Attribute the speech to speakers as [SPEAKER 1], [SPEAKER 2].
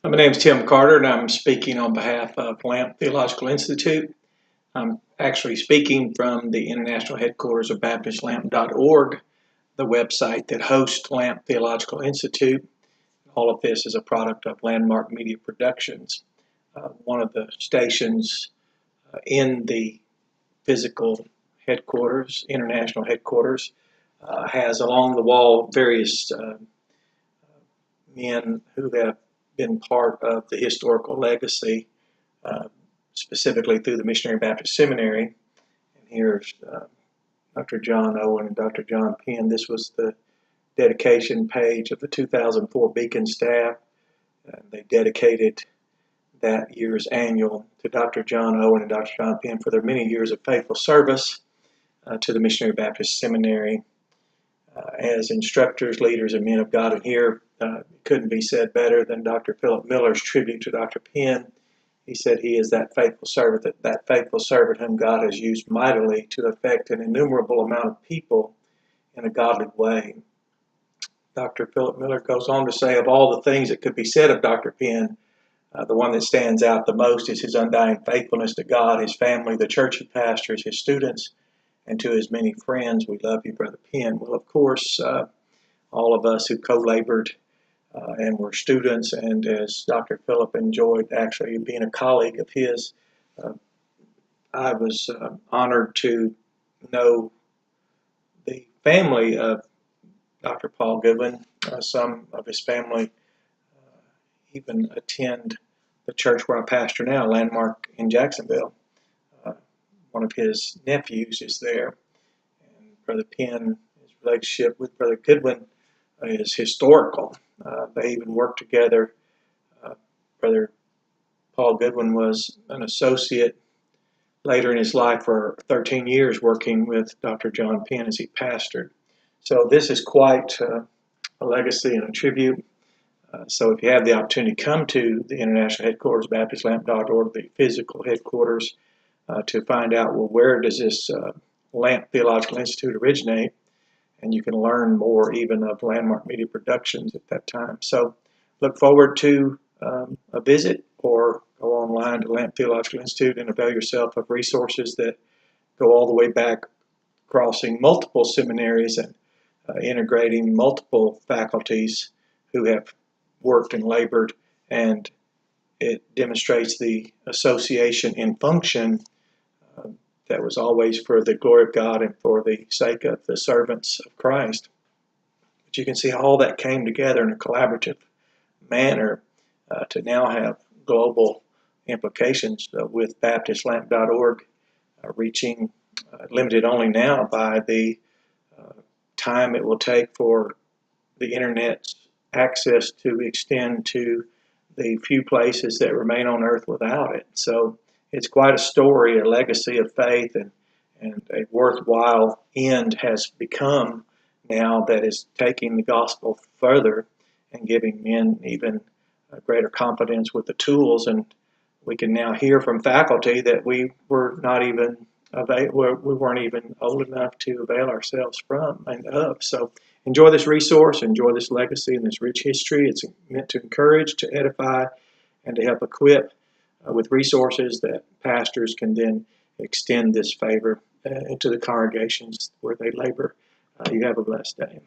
[SPEAKER 1] My name is Tim Carter, and I'm speaking on behalf of Lamp Theological Institute. I'm actually speaking from the international headquarters of BaptistLamp.org, the website that hosts Lamp Theological Institute. All of this is a product of Landmark Media Productions. One of the stations in the physical headquarters, international headquarters, has along the wall various men who have been part of the historical legacy, specifically through the Missionary Baptist Seminary. And here's Dr. John Owen and Dr. John Penn. This was the dedication page of the 2004 Beacon staff. They dedicated that year's annual to Dr. John Owen and Dr. John Penn for their many years of faithful service to the Missionary Baptist Seminary as instructors, leaders, and men of God. And here it couldn't be said better than Dr. Philip Miller's tribute to Dr. Penn. He said he is that faithful servant, that faithful servant whom God has used mightily to affect an innumerable amount of people in a godly way. Dr. Philip Miller goes on to say, of all the things that could be said of Dr. Penn, the one that stands out the most is his undying faithfulness to God, his family, the church he pastors, his students, and to his many friends. We love you, Brother Penn. Well, of course, all of us who co-labored and were students, and as Dr. Philip enjoyed actually being a colleague of his, I was honored to know the family of Dr. Paul Goodwin. Some of his family even attend the church where I pastor now, Landmark in Jacksonville. One of his nephews is there, and Brother Penn, his relationship with Brother Goodwin is historical. They even worked together. Brother Paul Goodwin was an associate later in his life for 13 years working with Dr. John Penn as he pastored. So this is quite a legacy and a tribute. So if you have the opportunity to come to the international headquarters, BaptistLamp.org, the physical headquarters, to find out, well, where does this Lamp Theological Institute originate? And you can learn more even of Landmark Media Productions at that time. So look forward to a visit, or go online to Lamp Theological Institute and avail yourself of resources that go all the way back, crossing multiple seminaries and integrating multiple faculties who have worked and labored, and it demonstrates the association in function that was always for the glory of God and for the sake of the servants of Christ. But you can see how all that came together in a collaborative manner to now have global implications with BaptistLamp.org reaching, limited only now by the time it will take for the Internet's access to extend to the few places that remain on earth without it. So it's quite a story, a legacy of faith, and a worthwhile end has become now that is taking the gospel further and giving men even greater confidence with the tools. And we can now hear from faculty that we weren't even old enough to avail ourselves from and of. So enjoy this resource, enjoy this legacy and this rich history. It's meant to encourage, to edify, and to help equip with resources that pastors can then extend this favor into the congregations where they labor. You have a blessed day.